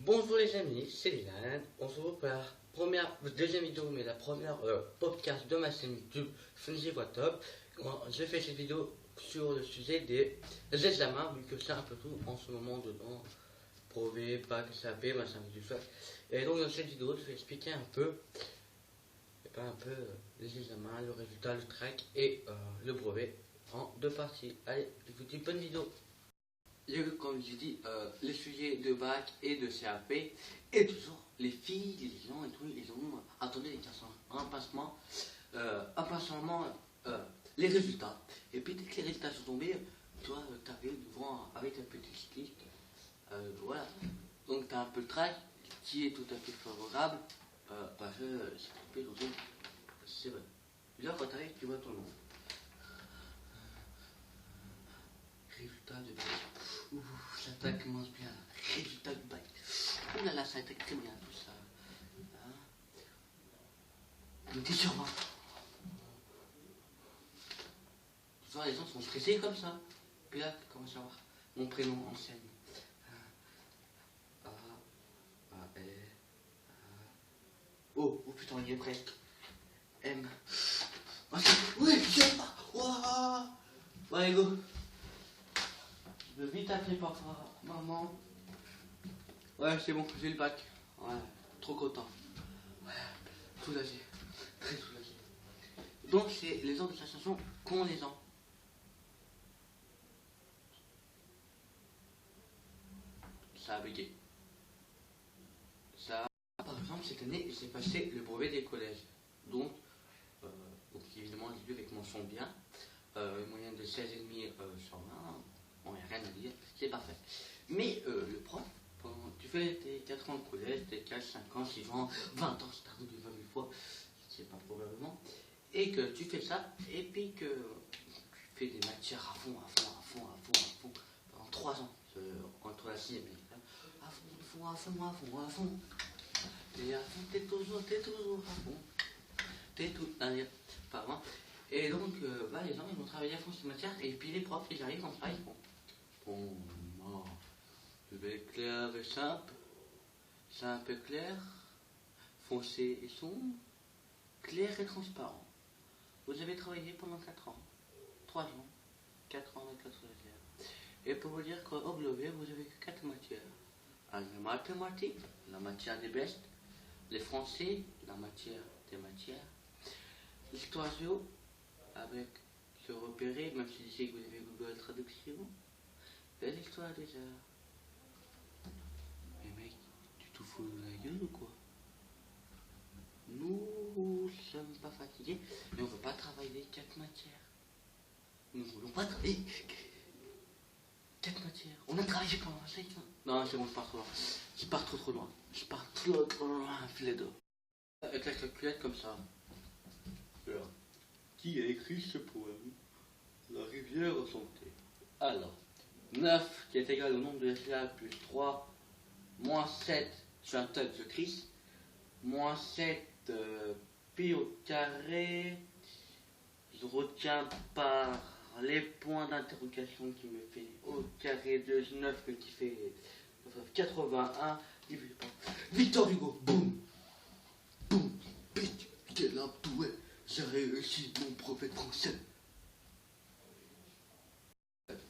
Bonjour les amis, c'est Dylan. On se retrouve pour la deuxième vidéo, mais la première podcast de ma chaîne YouTube Fungi Voix Top. Je fais cette vidéo sur le sujet des examens, vu que c'est un peu tout en ce moment dedans. Brevet, bac, CAP, machin, tout ça. Et donc dans cette vidéo, je vais expliquer un peu, les examens, le résultat, le track et le brevet en deux parties. Allez, je vous dis bonne vidéo. Comme je dis, les sujets de bac et de CAP, et toujours les filles, les gens et tout, ils ont attendu les classes en impatiemment, les résultats. Et puis dès que les résultats sont tombés, toi, tu arrives devant avec la petite liste. Voilà. Donc tu as un peu le track qui est tout à fait favorable, parce que c'est trompé dans une. C'est vrai. Là, quand tu arrives, tu vois ton nom. Résultat de bac. Ouh, ça commence bien. Résultat du bac. Ouh là là, ça attaque très bien tout ça. Hein, mais t'es sur moi. Tu vois, les gens sont stressés comme ça. Puis là, tu commences à voir mon prénom enseigne. Oh putain, il est presque. M. Oh, oui, j'aime pas. Waouh. Ouais, go. Je veux vite appeler papa, maman. Ouais, c'est bon, j'ai le bac. Ouais, trop content. Ouais, soulagé. Très soulagé. Donc, c'est les ans de l'association qu'ont les ans. Ça a bugué. Ça, par exemple, cette année, j'ai passé le brevet des collèges. Donc évidemment, j'ai lu avec mention bien. Moyenne de 16,5 sur 20. Bon, il n'y a rien à dire, c'est parfait. Mais le prof, tu fais tes 4 ans de collège, tes 4, 5 ans, 6 ans, 20 ans, c'est tardé de 20 000 fois, c'est pas probablement, et que tu fais ça, et puis que tu fais des matières à fond, pendant 3 ans, entre la 6 et la à fond, et à fond, t'es toujours à fond, t'es tout, apparemment. Et donc, les gens, ils vont travailler à fond sur matière, et puis les profs, ils arrivent comme ça, ils font. Bon, je vais clair et simple et clair, foncé et sombre, clair et transparent. Vous avez travaillé pendant 4 ans, 3 ans, 4 ans et 4 réserves. Et pour vous dire qu'au brevet, vous avez que 4 matières. Les mathématiques, la matière des bestes, les français, la matière des matières, l'histoire géo, avec se repérer, même si je sais que vous avez Google Traduction, et l'histoire des arts. Mais mec, tu te fous de la gueule ou quoi? Nous sommes pas fatigués, mais on veut pas travailler 4 matières. Nous voulons pas travailler 4 matières. On a travaillé pendant 5 ans. Non, c'est bon, je pars trop loin. Je pars trop loin. Je pars trop loin, filet d'eau. Avec la calculette comme ça. Alors, qui a écrit ce poème? La rivière en santé. Alors, 9 qui est égal au nombre de FA plus 3, moins 7, je suis un tug de Chris, moins 7 pi au carré, je retiens par les points d'interrogation qui me fait au carré de 9 qui fait 81, Victor Hugo, boum, boum, bitch, quel un poète, j'ai réussi mon brevet français.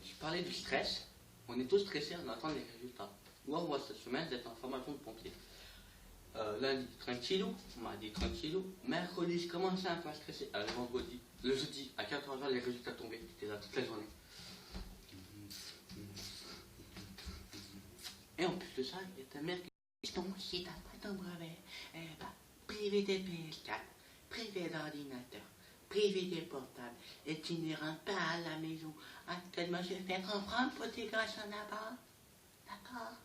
Je parlais du stress, on est tous stressés en attendant les résultats. Moi, cette semaine, j'étais en formation de pompier. Lundi, tranquillou, mardi, tranquillou. Mercredi, je commençais un peu à stresser. Le vendredi, le jeudi, à 14h, les résultats tombaient. J'étais là toute la journée. Et en plus de ça, il y a ta mère qui dit si t'as pas ton brevet, privé des PS4, privé d'ordinateur, privé des portables, et tu ne rentres pas à la maison. Tellement je vais faire comprendre pour tes gosses en avant. D'accord?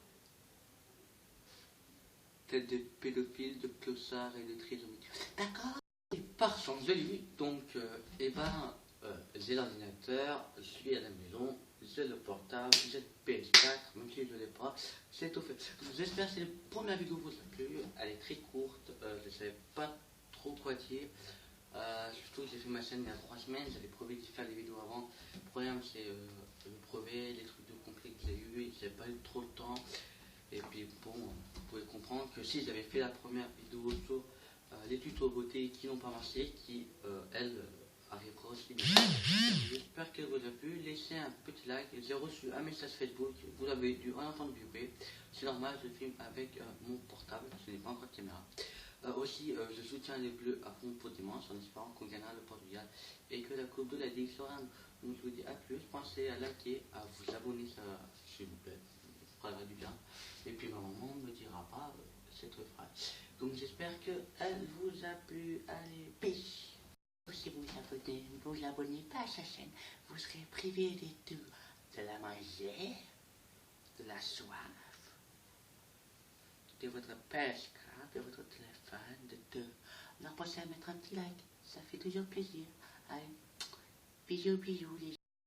Tête de pédophiles, de clossards et de trisomiques. D'accord? Et par chance, je l'ai vu. Donc, j'ai l'ordinateur, je suis à la maison, j'ai le portable, j'ai le PS4, même si je ne l'ai pas, c'est tout fait. J'espère que c'est la première vidéo qui vous a plu. Elle est très courte, je ne savais pas trop quoi dire. Surtout que j'ai fait ma chaîne il y a 3 semaines, j'avais prévu de faire des vidéos avant. Le problème c'est le brevet, les trucs de complet que j'ai eu, j'ai pas eu trop le temps. Et puis bon, comprendre que si j'avais fait la première vidéo sur les tutos beauté qui n'ont pas marché, qui, elle, arrivera aussi bien. J'espère qu'elle vous a plu. Laissez un petit like. J'ai reçu un message Facebook. Vous avez dû en entendre vibrer. C'est normal, je filme avec mon portable. Ce n'est pas encore de caméra. Aussi, je soutiens les Bleus à fond pour dimanche en espérant qu'on gagnera le Portugal et que la Coupe de la Ligue sera. Donc je vous dis à plus. Pensez à liker, à vous abonner, s'il vous plaît. Ça fera du bien. Et puis ma maman ne me dira pas cette phrase. Donc j'espère qu'elle vous a plu. Allez, peace. Si vous vous abonnez pas à sa chaîne, vous serez privé des tout, de la manger, de la soif, de votre pesca, de votre téléphone, de tout. Alors pensez à mettre un petit like, ça fait toujours plaisir. Allez, bisous bisous les